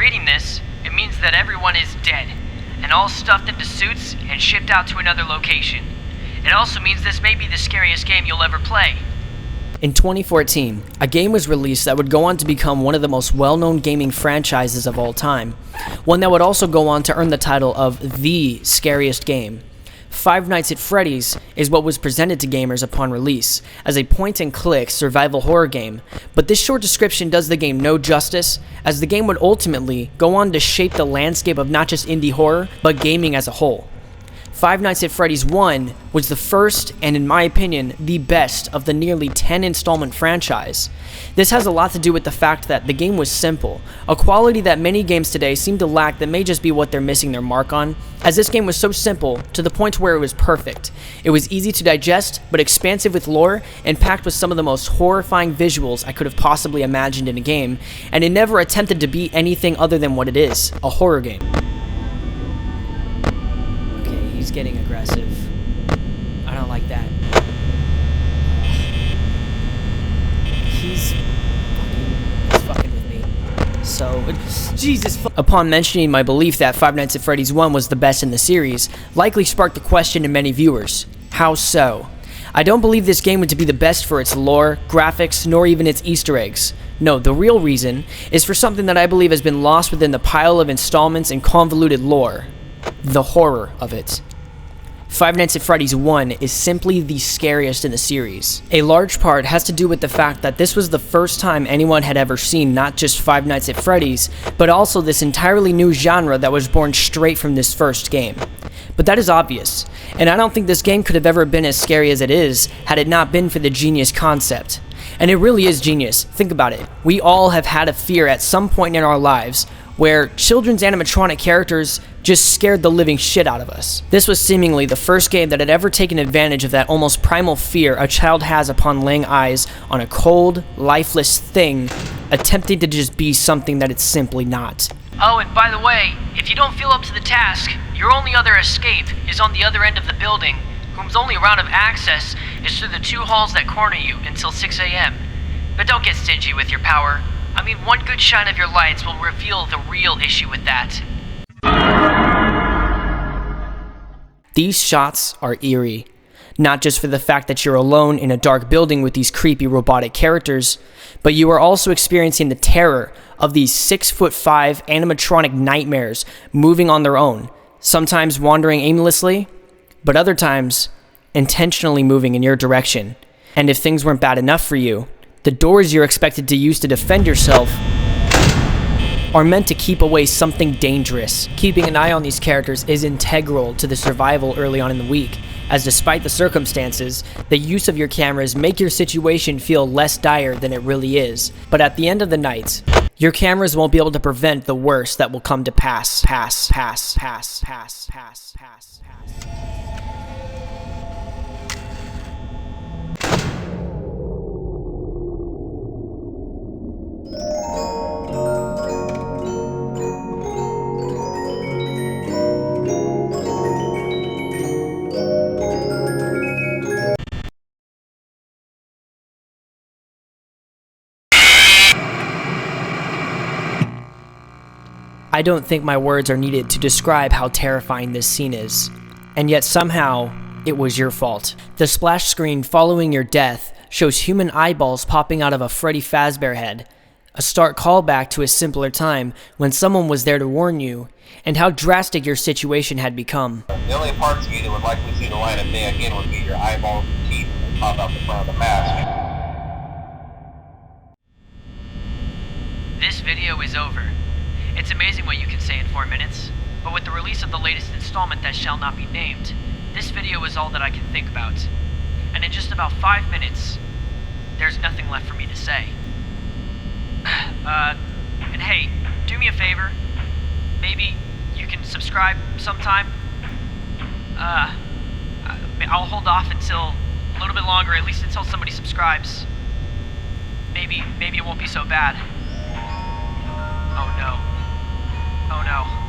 reading this, it means that everyone is dead, and all stuffed into suits and shipped out to another location. It also means this may be the scariest game you'll ever play. In 2014, a game was released that would go on to become one of the most well-known gaming franchises of all time, one that would also go on to earn the title of the scariest game. Five Nights at Freddy's is what was presented to gamers upon release, as a point-and-click survival horror game, but this short description does the game no justice, as the game would ultimately go on to shape the landscape of not just indie horror, but gaming as a whole. Five Nights at Freddy's 1 was the first, and in my opinion, the best of the nearly 10 installment franchise. This has a lot to do with the fact that the game was simple, a quality that many games today seem to lack that may just be what they're missing their mark on, as this game was so simple to the point where it was perfect. It was easy to digest, but expansive with lore, and packed with some of the most horrifying visuals I could have possibly imagined in a game, and it never attempted to be anything other than what it is, a horror game. He's getting aggressive. I don't like that. He's fucking with me. So, Jesus. Upon mentioning my belief that Five Nights at Freddy's 1 was the best in the series, likely sparked the question in many viewers. How so? I don't believe this game would to be the best for its lore, graphics, nor even its Easter eggs. No, the real reason is for something that I believe has been lost within the pile of installments and convoluted lore. The horror of it. Five Nights at Freddy's 1 is simply the scariest in the series. A large part has to do with the fact that this was the first time anyone had ever seen not just Five Nights at Freddy's, but also this entirely new genre that was born straight from this first game. But that is obvious, and I don't think this game could have ever been as scary as it is had it not been for the genius concept. And it really is genius. Think about it. We all have had a fear at some point in our lives where children's animatronic characters just scared the living shit out of us. This was seemingly the first game that had ever taken advantage of that almost primal fear a child has upon laying eyes on a cold, lifeless thing, attempting to just be something that it's simply not. Oh, and by the way, if you don't feel up to the task, your only other escape is on the other end of the building, whose only route of access is through the two halls that corner you until 6 a.m. But don't get stingy with your power. I mean, one good shine of your lights will reveal the real issue with that. These shots are eerie. Not just for the fact that you're alone in a dark building with these creepy robotic characters, but you are also experiencing the terror of these 6'5" animatronic nightmares moving on their own, sometimes wandering aimlessly, but other times intentionally moving in your direction. And if things weren't bad enough for you, the doors you're expected to use to defend yourself are meant to keep away something dangerous. Keeping an eye on these characters is integral to the survival early on in the week, as despite the circumstances, the use of your cameras make your situation feel less dire than it really is. But at the end of the night, your cameras won't be able to prevent the worst that will come to pass. I don't think my words are needed to describe how terrifying this scene is. And yet somehow, it was your fault. The splash screen following your death shows human eyeballs popping out of a Freddy Fazbear head, a stark callback to a simpler time when someone was there to warn you, and how drastic your situation had become. The only parts of you that would likely see the light of day again would be your eyeballs and teeth that pop out the front of the mask. This video is over. It's amazing what you can say in 4 minutes, but with the release of the latest installment that shall not be named, this video is all that I can think about. And in just about 5 minutes, there's nothing left for me to say. And hey, do me a favor. Maybe you can subscribe sometime. I'll hold off until a little bit longer, at least until somebody subscribes. Maybe it won't be so bad. Oh no. Oh no.